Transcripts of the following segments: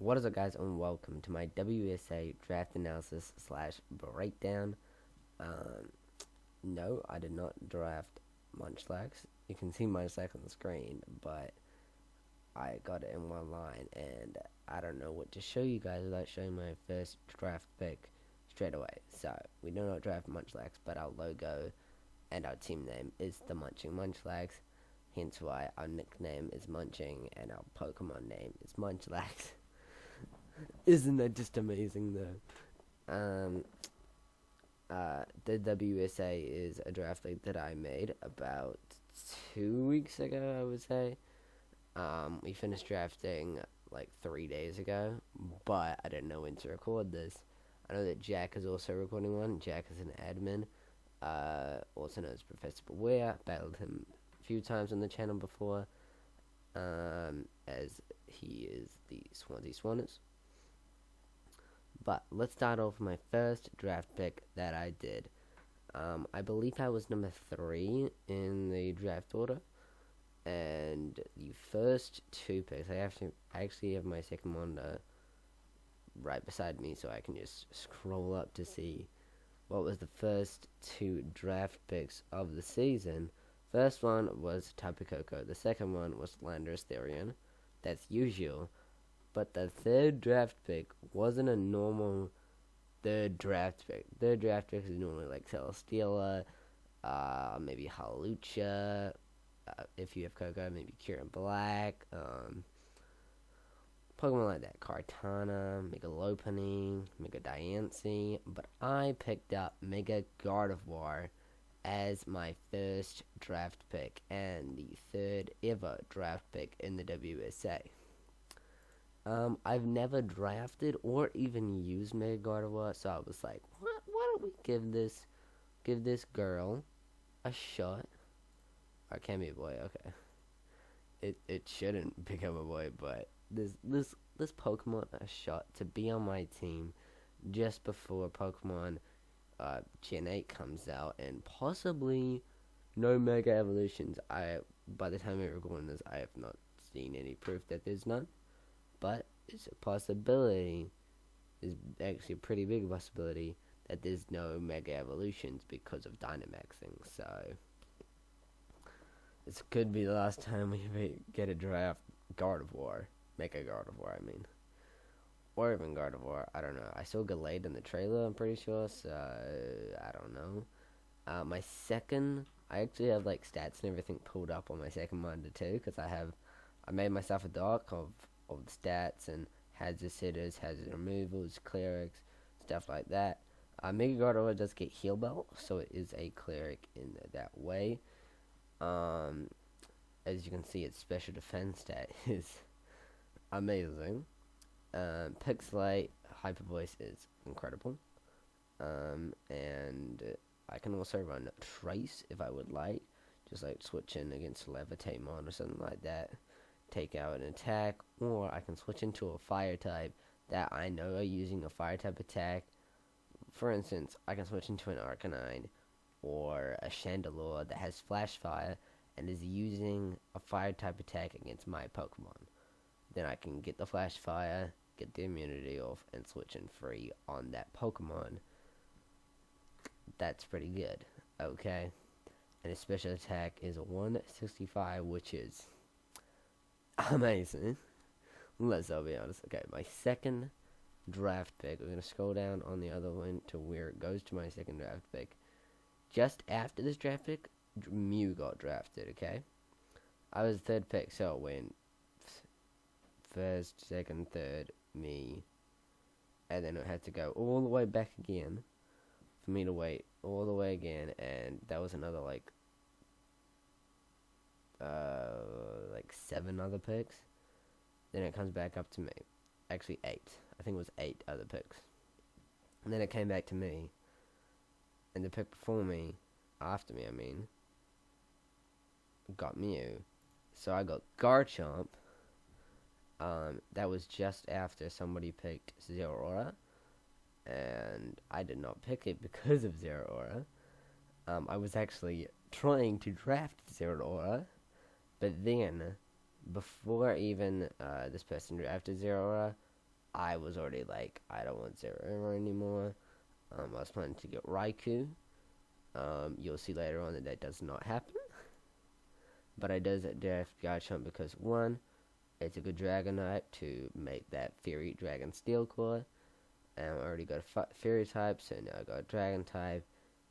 What is up, guys, and welcome to my WSA draft analysis slash breakdown. Um, no, I did not draft Munchlax. You can see Munchlax on the screen, but I got it in one line, and I don't know what to show you guys without showing my first draft pick straight away. So, we do not draft Munchlax, but our logo and our team name is the Munching Munchlax, hence why our nickname is Munching and our Pokemon name is Munchlax. Isn't that just amazing, though? The WSA is a draft league that I made about 2 weeks ago, I would say. We finished drafting like 3 days ago, but I didn't know when to record this. I know that Jack is also recording one. Jack is an admin, also known as Professor Beware. Battled him a few times on the channel before, as he is the Swansea Swanners. But let's start off with my first draft pick that I did. I believe I was number 3 in the draft order. And the first 2 picks, I actually have my second one right beside me, so I can just scroll up to see what was the first 2 draft picks of the season. First one was Tapu Koko. The second one was Landorus Therian. That's usual. But the third draft pick wasn't a normal third draft pick. Third draft pick is normally like Celesteela, maybe Hawlucha, if you have Coco, maybe Kieran Black, Pokemon like that, Kartana, Mega Lopunny, Mega Diancie. But I picked up Mega Gardevoir as my first draft pick and the third ever draft pick in the WSA. I've never drafted or even used Mega Gardevoir, so I was like, why don't we give this girl a shot? Or it can be a boy, okay. It shouldn't become a boy, but this Pokemon a shot to be on my team just before Pokemon Gen 8 comes out, and possibly no Mega Evolutions. By the time we're recording this, I have not seen any proof that there's none. But it's a possibility, is actually a pretty big possibility, that there's no Mega Evolutions because of Dynamaxing. So, this could be the last time we get a draft Gardevoir. Mega Gardevoir, I mean. Or even Gardevoir, I don't know. I saw Gallade in the trailer, I'm pretty sure, so I don't know. My second, I actually have like stats and everything pulled up on my second monitor too, because I made myself a doc of the stats and hazard hitters, hazard removals, clerics, stuff like that. Mega Gardevoir does get Heal Belt, so it is a cleric in that way. As you can see, its special defense stat is amazing. Pixelate Hyper Voice is incredible. And I can also run Trace if I would like, just like switch in against Levitamon or something like that. Take out an attack, or I can switch into a fire type that I know are using a fire type attack. For instance, I can switch into an Arcanine or a Chandelure that has Flash Fire and is using a fire type attack against my Pokemon. Then I can get the Flash Fire, get the immunity off, and switch in free on that Pokemon. That's pretty good, okay? And his special attack is 165, which is amazing. Let's all be honest. Okay, my second draft pick. We're going to scroll down on the other one to where it goes to my second draft pick. Just after this draft pick, Mew got drafted, okay? I was the third pick, so it went first, second, third, me. And then it had to go all the way back again for me to wait all the way again. And that was another, like 7 other picks. Then it comes back up to me. Actually 8. I think it was 8 other picks. And then it came back to me. And the pick before me, after me I mean, got Mew. So I got Garchomp. That was just after somebody picked Zeraora. And I did not pick it because of Zeraora. I was actually trying to draft Zeraora. But then, before even this person drafted Zeraora, I was already like, I don't want Zeraora anymore. I was planning to get Raikou. You'll see later on that does not happen. But I does draft Garchomp because, one, it's a good Dragonite to make that Fairy Dragon Steel Core. And I already got a Fairy type, so now I got a Dragon type.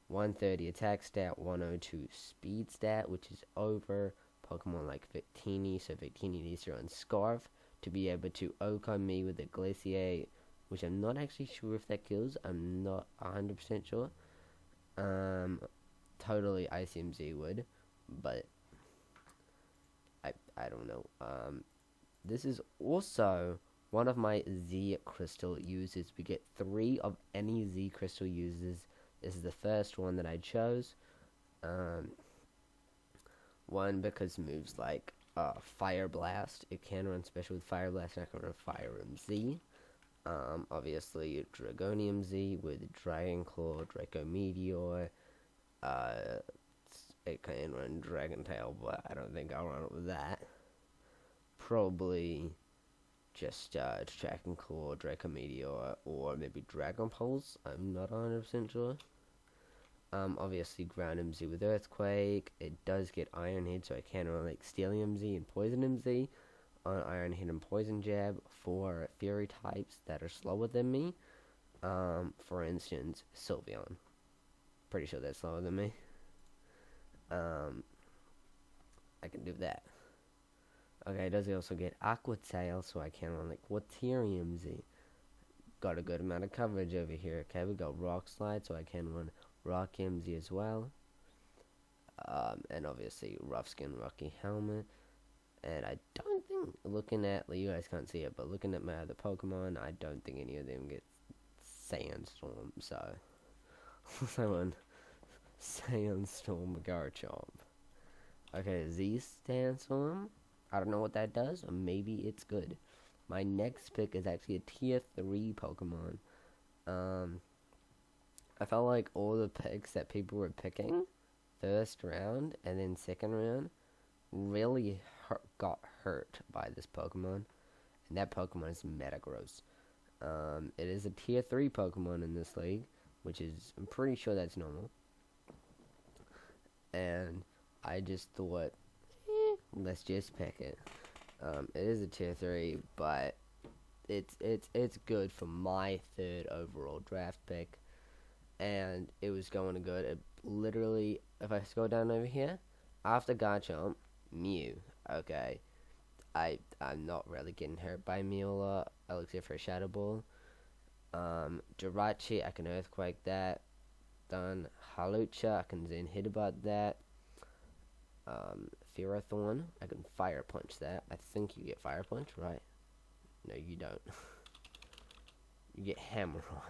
130 attack stat, 102 speed stat, which is over Pokemon like Victini. So Victini needs to run Scarf to be able to Oko me with the Glaciate, which I'm not actually sure if that kills. I'm not 100% sure. Totally ICMZ would, but I don't know. This is also one of my Z Crystal uses. We get 3 of any Z Crystal uses. This is the first one that I chose. One, because moves like Fire Blast. It can run special with Fire Blast, and I can run Fire Z. Obviously, Dragonium Z with Dragon Claw, Draco Meteor. It can run Dragon Tail, but I don't think I'll run it with that. Probably just Dragon Claw, Draco Meteor, or maybe Dragon Pulse. I'm not 100% sure. Obviously Ground MZ with Earthquake. It does get Iron Head, so I can run like Steelium Z and Poison MZ on Iron Head and Poison Jab for Fury types that are slower than me. For instance, Sylveon. Pretty sure that's slower than me. I can do that. Okay, it does also get Aqua Tail, so I can run like Waterium Z. Got a good amount of coverage over here. Okay, we got Rock Slide, so I can run Rock MZ as well. And obviously Rough Skin, Rocky Helmet. And I don't think, looking at, you guys can't see it, but looking at my other Pokemon, I don't think any of them get Sandstorm, so someone Sandstorm Garchomp. Okay, Z Sandstorm. I don't know what that does, or maybe it's good. My next pick is actually a tier 3 Pokemon. I felt like all the picks that people were picking, first round and then second round, really got hurt by this Pokemon. And that Pokemon is Metagross. It is a tier 3 Pokemon in this league, which is, I'm pretty sure that's normal. And I just thought, let's just pick it. It is a tier 3, but it's good for my 3rd overall draft pick. And it was going good. It literally, if I scroll down over here, after Garchomp, Mew. Okay. I'm not really getting hurt by Mew a lot. I looked for a Shadow Ball. Jirachi, I can Earthquake that. Done. Halucha, I can Zen Headbutt that. Ferrothorn, I can Fire Punch that. I think you get Fire Punch, right? No, you don't. You get Hammer On.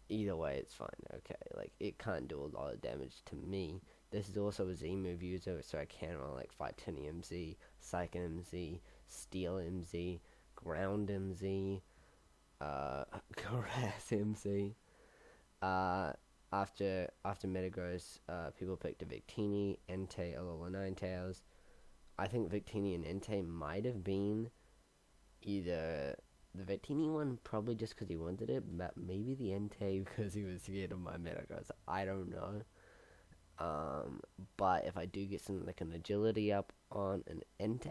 Either way, it's fine. Okay, like, it can't do a lot of damage to me. This is also a Z move user, so I can run like Titanium Z, Psychic MZ, Steel MZ, Ground MZ, Grass MZ. After Metagross, people picked a Victini, Entei, Alola Ninetales. I think Victini and Entei might have been either the Victini one, probably just because he wanted it, but maybe the Entei because he was scared of my Metagross. I don't know. But if I do get something like an agility up on an Entei,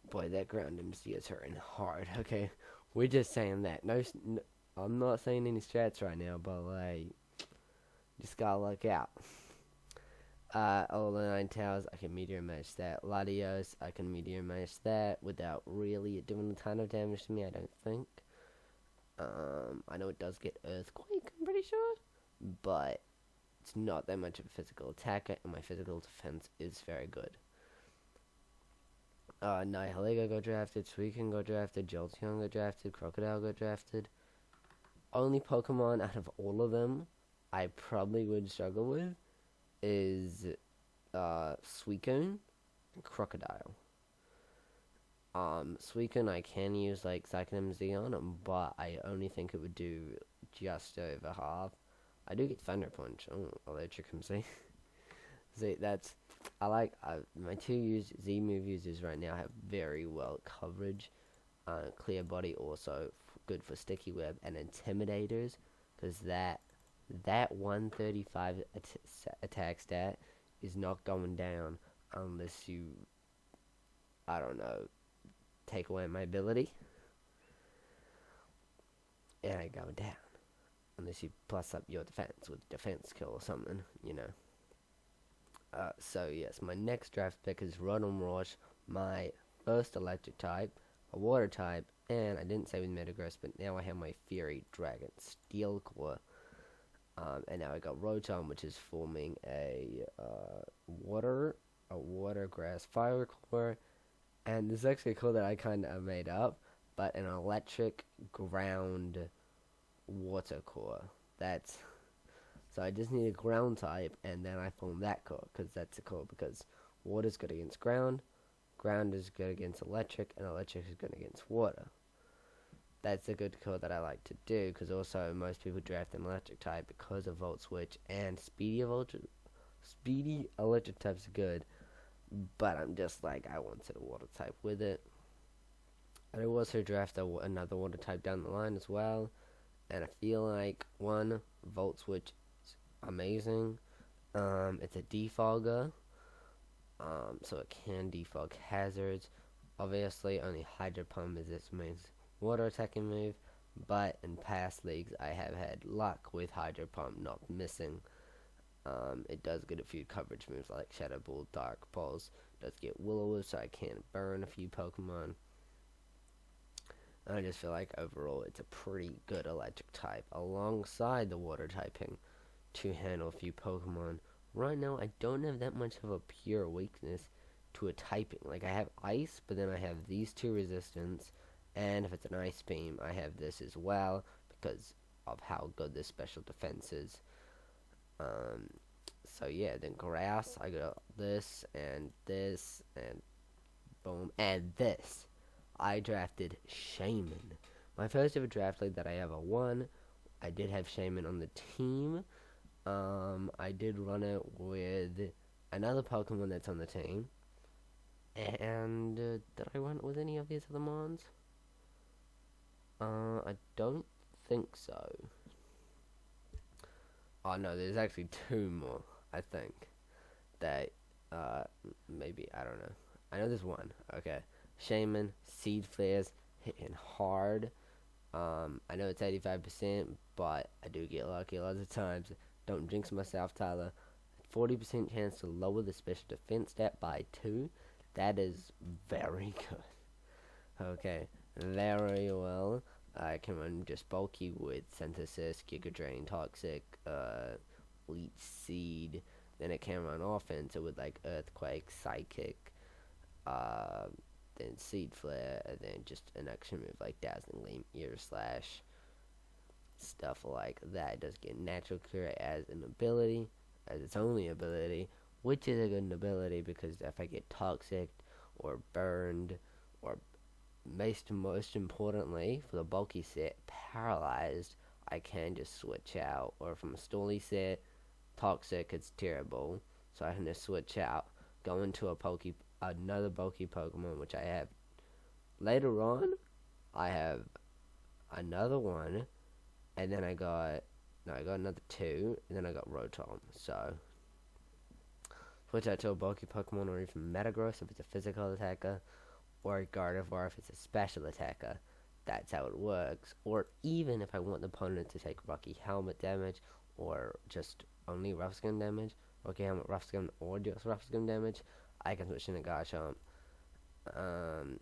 boy, that Ground MC is hurting hard. Okay, we're just saying that. No, I'm not saying any strats right now, but like, just gotta look out. All the 9 towers, I can Meteor Mash that. Latios, I can Meteor Mash that without really doing a ton of damage to me, I don't think. I know it does get Earthquake, I'm pretty sure, but it's not that much of a physical attacker, and my physical defense is very good. Nihilego got drafted, Suicune got drafted, Jolteon got drafted, Crocodile got drafted. Only Pokemon out of all of them I probably would struggle with is Suicune and Crocodile. Suicune I can use like Psychic MZ on, but I only think it would do just over half. I do get Thunder Punch. Oh, Electric MC. See, that's, I like, my 2 Z move users right now have very well coverage. Clear Body also good for Sticky Web and Intimidators, because that 135 attack stat is not going down unless you, I don't know, take away my ability. It ain't going down unless you plus up your defense with defense skill or something, you know. So yes, my next draft pick is Rotom Rosh, my first electric type, a water type, and I didn't say with Metagross, but now I have my Fury Dragon Steel Core. And now I got Rotom, which is forming a water grass fire core, and this is actually a core that I kind of made up, but an electric ground water core. So I just need a ground type, and then I form that core, because that's a core, because water's good against ground is good against electric, and electric is good against water. That's a good core that I like to do, because also most people draft an electric type because of Volt Switch, and speedy electric types are good, but I'm just like, I wanted a water type with it. And I also draft another water type down the line as well, and I feel like, one, Volt Switch is amazing. It's a defogger, so it can defog hazards. Obviously, only Hydro Pump is its main water attacking move, but in past leagues I have had luck with Hydro Pump not missing. It does get a few coverage moves like Shadow Ball, Dark Pulse, does get Will-O-Wisp, so I can burn a few Pokemon. I just feel like overall it's a pretty good electric type alongside the water typing to handle a few Pokemon. Right now I don't have that much of a pure weakness to a typing. Like I have Ice, but then I have these two resistance, and if it's an Ice Beam I have this as well because of how good this special defense is. So yeah, then Grass, I got this and boom, and this. I drafted Shaman. My first ever draft league that I ever won. I did have Shaman on the team. I did run it with another Pokemon that's on the team. And did I run it with any of these other mons? I don't think so. Oh no, there's actually two more, I think. That, maybe, I don't know. I know there's one. Okay. Shaman, Seed Flares, hitting hard. I know it's 85%, but I do get lucky a lot of times. Don't jinx myself, Tyler. 40% chance to lower the special defense stat by 2. That is very good. Okay, very well. I can run just bulky with Synthesis, Giga Drain, Toxic, Leech Seed. Then it can run offense with like Earthquake, Psychic, then Seed Flare, and then just an extra move like Dazzling Gleam, Ear Slash, stuff like that. It does get Natural Cure as an ability, as its only ability, which is a good ability because if I get Toxic or Burned, or most importantly, for the bulky set, Paralyzed, I can just switch out. Or from a Stoolie set, Toxic, it's terrible, so I can just switch out, go into another bulky Pokemon, which I have later on. I have another one, and then I got another 2, and then I got Rotom. So switch out to a bulky Pokemon, or even Metagross if it's a physical attacker, or Gardevoir if it's a special attacker. That's how it works. Or even if I want the opponent to take Rocky Helmet damage, or just only Rough Skin damage, Rocky Helmet, Rough Skin, or just Rough Skin damage, I can switch in a Garchomp.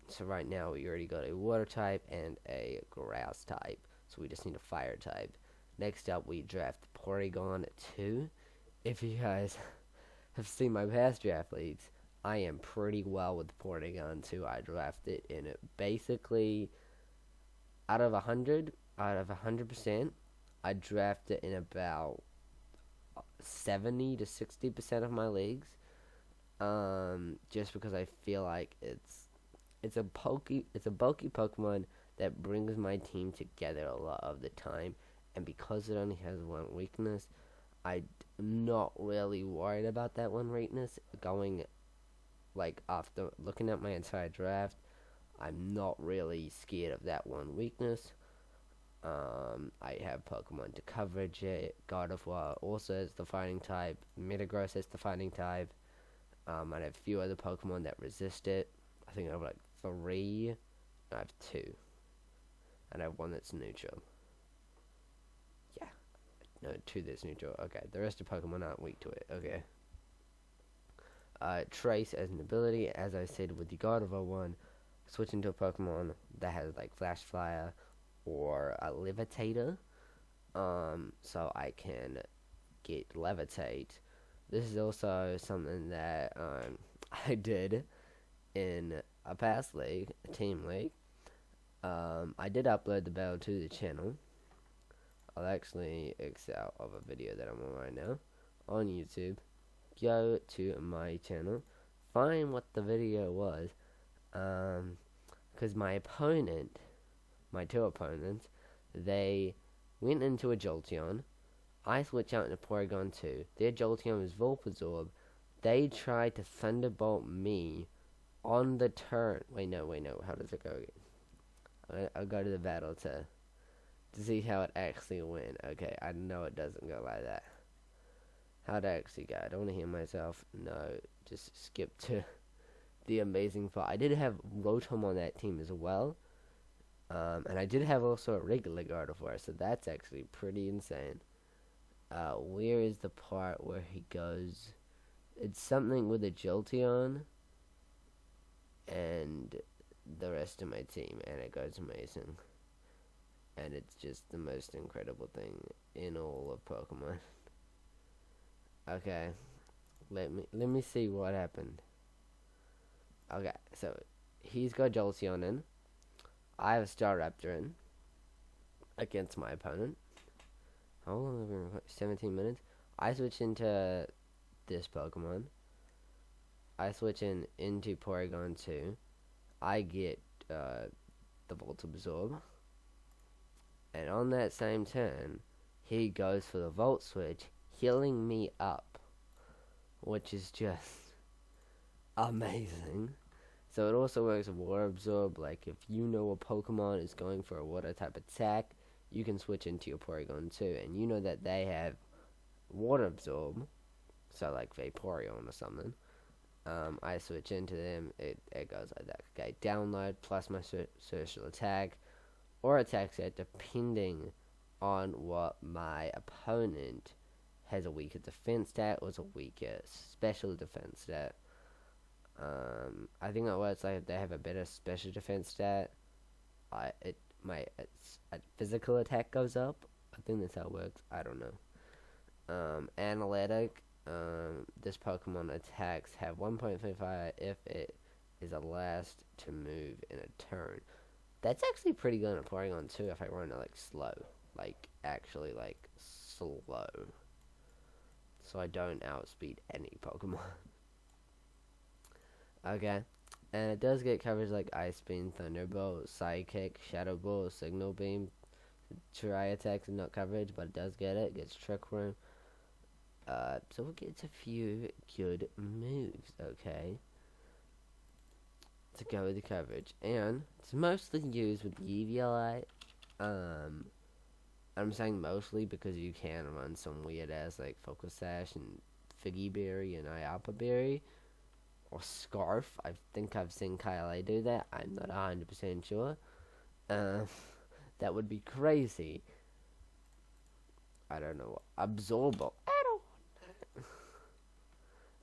So right now we already got a Water type and a Grass type, so we just need a Fire type. Next up we draft Porygon 2. If you guys have seen my past draft leagues, I am pretty well with Porygon 2. I drafted in it basically out of 100%, I drafted in about 70 to 60% of my leagues. Just because I feel like it's a bulky Pokemon that brings my team together a lot of the time, and because it only has one weakness, I'm not really worried about that one weakness going, like, after looking at my entire draft. I'm not really scared of that one weakness. I have Pokemon to coverage it. God of War also is the fighting type. Metagross is the fighting type. I have a few other Pokemon that resist it. I think I have like 3. I have 2. And I have 1 that's neutral. Yeah. No, 2 that's neutral. Okay, the rest of Pokemon aren't weak to it. Okay. Trace as an ability, as I said with the God of War one, switch into a Pokemon that has like Flash Fire or a Levitator. So I can get Levitate. This is also something that I did in a past league, a team league. I did upload the battle to the channel. I'll actually X out of a video that I'm on right now on YouTube. Go to my channel, find what the video was, because my 2 opponents, they went into a Jolteon. I switch out into Porygon 2. Their Jolteon was Volpazorb. They tried to Thunderbolt me on the turn. Wait, no. How does it go again? I'll go to the battle to see how it actually went. Okay, I know it doesn't go like that. How'd it actually go? I don't want to hear myself. No, just skip to the amazing part. I did have Rotom on that team as well. And I did have also a regular God of War, so that's actually pretty insane. Where is the part where he goes? It's something with a Jolteon and the rest of my team, and it goes amazing. And it's just the most incredible thing in all of Pokemon. Okay, let me see what happened. Okay, so he's got Jolteon in. I have a Staraptor in against my opponent. How long have we been recording? 17 minutes. I switch into this Pokemon. I switch into Porygon 2. I get the Voltabzorb. And on that same turn, he goes for the Volt Switch, healing me up, which is just amazing. So it also works with Water Absorb. Like if you know a Pokemon is going for a water type attack, you can switch into your Porygon 2, and you know that they have Water Absorb, so like Vaporeon or something. I switch into them, it goes like that. Okay, download plus my social attack or attack set, depending on what my opponent has a weaker defense stat or a weaker special defense stat. I think it works like if they have a better special defense stat, my physical attack goes up. I think that's how it works. I don't know. Analytic. This Pokemon attacks have 1.55 if it is the last to move in a turn. That's actually pretty good on Porygon 2 if I run it like slow. Like actually like slow. So I don't outspeed any Pokemon. Okay. And it does get coverage like Ice Beam, Thunderbolt, Psychic, Shadow Ball, Signal Beam. Try attacks and not coverage, but it does get it. It gets Trick Room. So it gets a few good moves, okay? To go with the coverage. And it's mostly used with Eviolite. I'm saying mostly because you can run some weird ass like Focus Sash and Figgy Berry and Iapa Berry. Or Scarf. I think I've seen Kylie do that. I'm not 100% sure. That would be crazy. I don't know. Absorbable. I don't know.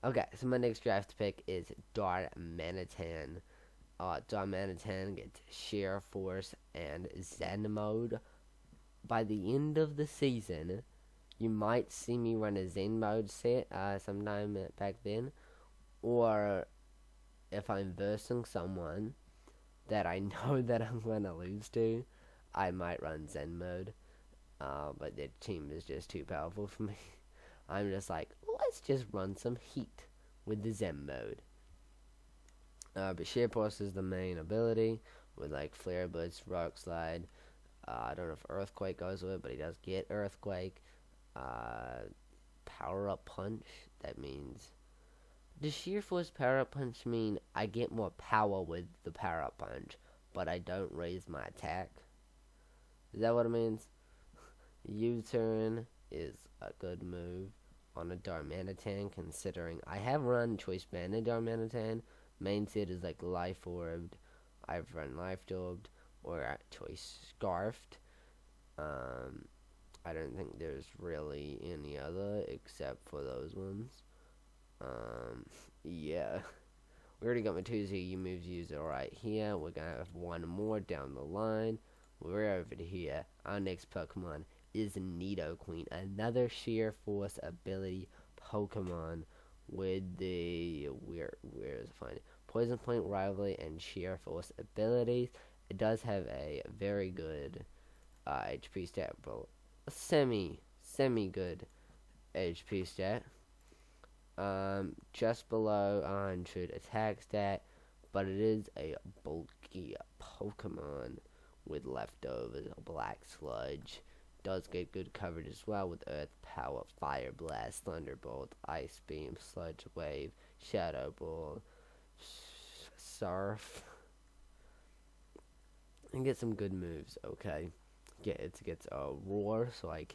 Okay, so my next draft pick is Darmanitan. Darmanitan gets Sheer Force and Zen Mode. By the end of the season, you might see me run a Zen Mode set sometime back then. Or if I'm versing someone that I know that I'm going to lose to, I might run Zen Mode. But their team is just too powerful for me. I'm just like, let's just run some heat with the Zen Mode. But Sheer Force is the main ability with like Flare Blitz, Rock Slide. I don't know if Earthquake goes with it, but he does get Earthquake. Power Up Punch. That means... Does Sheer Force Power Up Punch mean I get more power with the Power Up Punch? but I don't raise my attack. Is that what it means? U-turn is a good move on a Darmanitan, considering I have run Choice Banded Darmanitan. Main set is like Life Orbed. I've run Life Orbed or Choice Scarfed. I don't think there's really any other except for those ones. Yeah. We already got my 2 ZU moves used right here. We're gonna have one more down the line. We're over to here. Our next Pokemon is Nidoqueen, another sheer force ability Pokemon with the where is it find Poison Point, Rivalry, and sheer force abilities. It does have a very good HP stat, but a semi good HP stat. Just below 100 attack stat, but it is a bulky Pokemon with leftovers. Black Sludge does get good coverage as well with Earth Power, Fire Blast, Thunderbolt, Ice Beam, Sludge Wave, Shadow Ball, Surf, and get some good moves. Okay, it gets a Roar, so I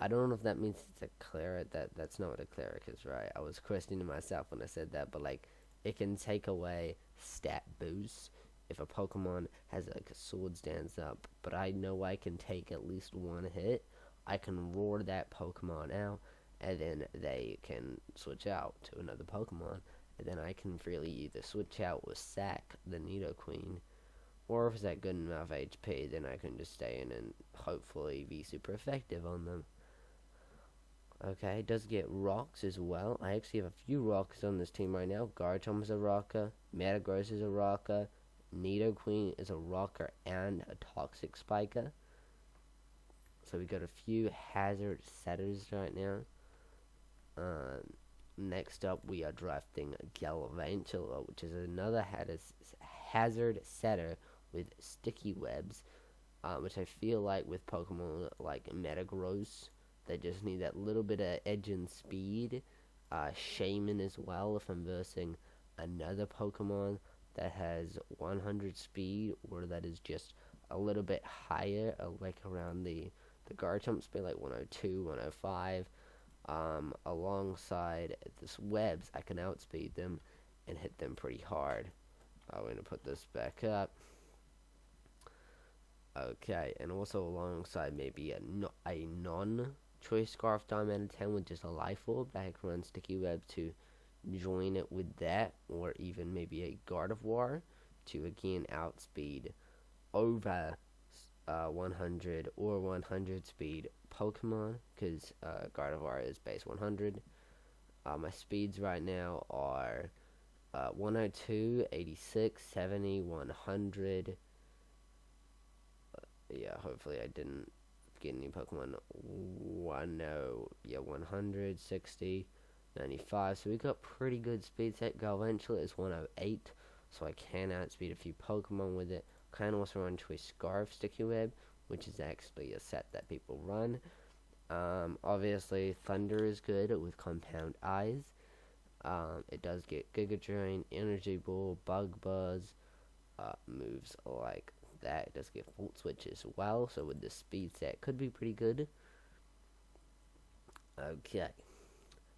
don't know if that means it's a cleric. That's not what a cleric is, right? I was questioning myself when I said that, but like, it can take away stat boosts if a Pokemon has like a sword stands up. But I know I can take at least one hit. I can roar that Pokemon out, and then they can switch out to another Pokemon, and then I can freely either switch out with Sack, the Nidoqueen, or if it's at good enough HP, then I can just stay in and hopefully be super effective on them. Okay, it does get rocks as well. I actually have a few rocks on this team right now. Garchomp is a rocker, Metagross is a rocker, Nidoqueen is a rocker and a toxic spiker. So we got a few hazard setters right now. Next up we are drafting Galvantula, which is another hazard setter with sticky webs, which I feel like with Pokemon like Metagross, they just need that little bit of edge and speed. Shaman as well, if I'm versing another Pokemon that has 100 speed, or that is just a little bit higher, like around the Garchomp speed, like 102, 105. Alongside this webs, I can outspeed them and hit them pretty hard. I'm going to put this back up. Okay, and also alongside maybe a non-Choice Scarf Diamond 10 with just a Life Orb, I can run Sticky Web to join it with that, or even maybe a Gardevoir to again outspeed over 100 or 100 speed Pokemon, because Gardevoir is base 100. My speeds right now are 102, 86, 70, 100. Yeah, hopefully I didn't get any Pokemon. 100, 60, 95. So we got pretty good speed set. Galvantula is 108, so I can outspeed a few Pokemon with it. Can also run Choice Scarf Sticky Web, which is actually a set that people run. Obviously, Thunder is good with Compound Eyes. It does get Giga Drain, Energy Ball, Bug Buzz, moves like that. It does get Volt Switch as well, so with the speed set, could be pretty good. Okay.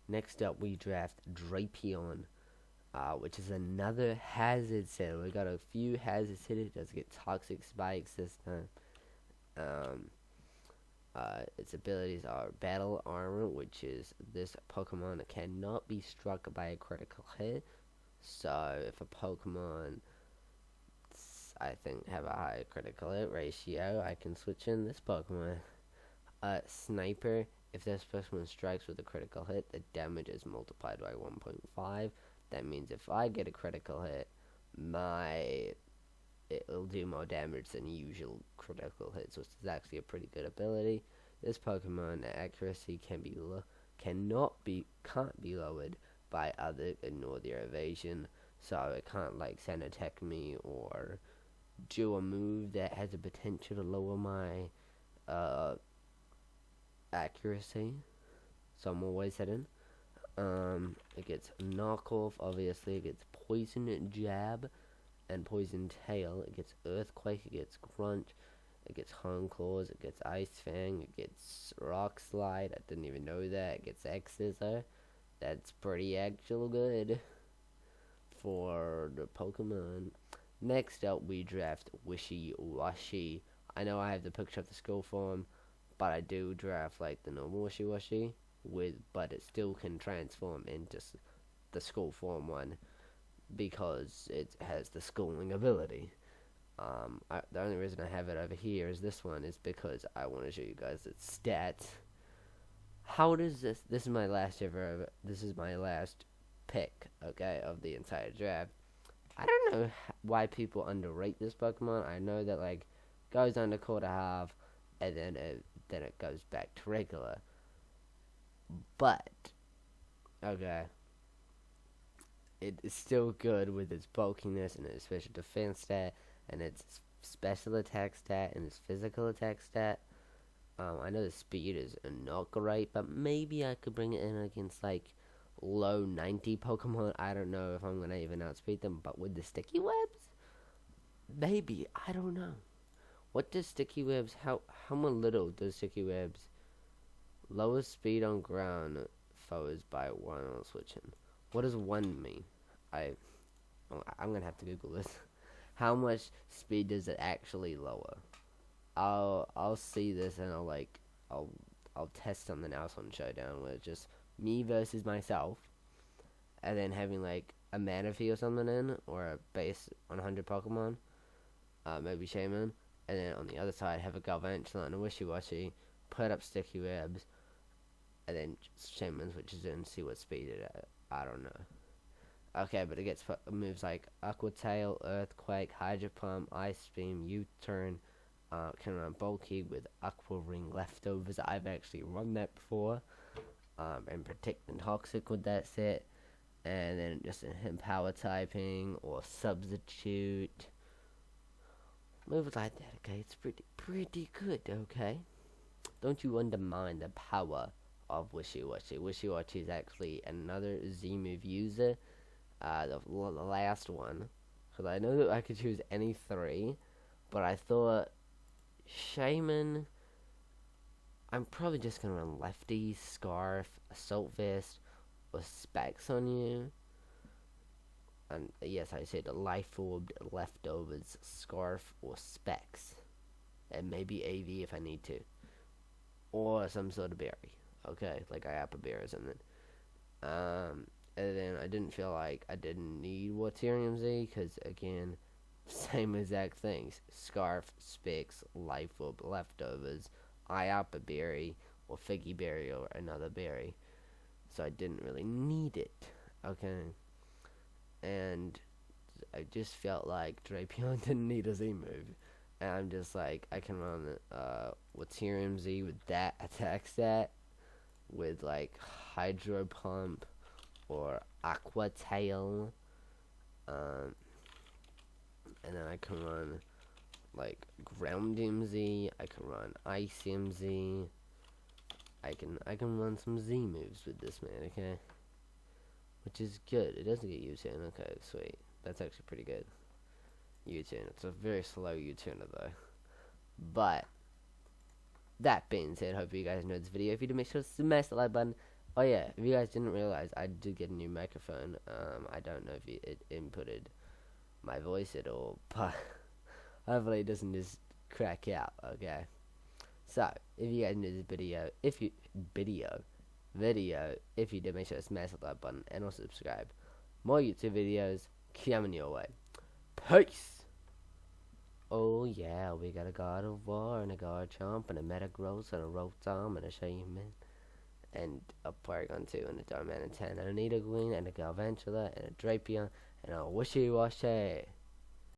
Next up, we draft Drapion, which is another hazard set. We got a few hazards hit. It does get Toxic Spikes this time. Its abilities are Battle Armor, which is this Pokemon cannot be struck by a critical hit. So if a Pokemon, I think, have a high critical hit ratio, I can switch in this Pokemon. Sniper, if this Pokemon strikes with a critical hit, the damage is multiplied by 1.5. That means if I get a critical hit, it'll do more damage than usual critical hits, which is actually a pretty good ability. This Pokemon accuracy can't be lowered by other, ignore their evasion, so it can't like send attack me or do a move that has the potential to lower my accuracy. So I'm always hidden. It gets knockoff, obviously. It gets poison jab, and Poison Tail. It gets Earthquake, it gets Grunt, it gets Hung Claws, it gets Ice Fang, it gets Rock Slide. I didn't even know that. It gets X-Scissor. That's pretty actual good for the Pokemon. Next up, we draft Wishy-Washy. I know I have the picture of the school form, but I do draft like the normal Wishy-Washy, but it still can transform into the school form one because it has the schooling ability. The only reason I have it over here is this one is because I want to show you guys its stats. How does this is my last this is my last pick, okay, of the entire draft. I don't know why people underrate this Pokemon. I know that like goes under quarter half and then it goes back to regular. But okay, it is still good with its bulkiness and its special defense stat and its special attack stat and its physical attack stat. I know the speed is not great, but maybe I could bring it in against like low 90 Pokemon. I don't know if I'm gonna even outspeed them, but with the sticky webs, maybe. I don't know. What does sticky webs? How little does sticky webs? Lowest speed on ground foes by 1 on switching. What does 1 mean? I'm gonna have to Google this. How much speed does it actually lower? I'll see this and I'll test something else on Showdown where it's just me versus myself, and then having like a Manaphy or something in, or a base 100 Pokemon, maybe Shaman, and then on the other side have a Galvantula and a Wishy-Washy, put up sticky webs, and then Shaman switches in and see what speed it at. I don't know. Okay, but it gets moves like Aqua Tail, Earthquake, Hydro Pump, Ice Beam, U-Turn. Can run Bulky with Aqua Ring Leftovers. I've actually run that before. And Protect and Toxic with that set. And then just in Power Typing or Substitute. Moves like that, okay? It's pretty good, okay? Don't you undermine the power of Wishy-Washy. Wishy-Washy is actually another Z-move user. The last one. Because I know that I could choose any 3. But I thought Shaman, I'm probably just gonna run Lefty, Scarf, Assault Vest, or Specs on you. And yes, I said Life Orbed, Leftovers, Scarf, or Specs. And maybe AV if I need to. Or some sort of berry. Okay, like Iapa Berry or something. And then I didn't feel like I didn't need Waterium Z, because again, same exact things. Scarf, Specs, Life Orb, Leftovers, Iapa Berry, or Figgy Berry, or another berry. So I didn't really need it. Okay. And I just felt like Drapion didn't need a Z move. And I'm just like, I can run Waterium Z with that attack stat, with like Hydro Pump, or Aqua Tail. And then I can run like Ground MZ, I can run Ice MZ, I can run some Z moves with this man, okay? Which is good. It doesn't get U-turn, okay, sweet. That's actually pretty good. U-turn. It's a very slow U-turner though. But that being said, hope you guys enjoyed this video. If you did, make sure to smash the like button. Oh yeah, if you guys didn't realize, I did get a new microphone. I don't know if it inputted my voice at all, but hopefully it doesn't just crack out, okay? So, if you guys enjoyed this video, if you did, make sure to smash the like button and also subscribe. More YouTube videos coming your way. Peace! Oh yeah, we got a God of War and a Garchomp and a Metagross and a Rotom and a Shaman and a Paragon 2 and a Darmanitan and a Nidoqueen and a Galvantula and a Drapion and a Wishy-Washy.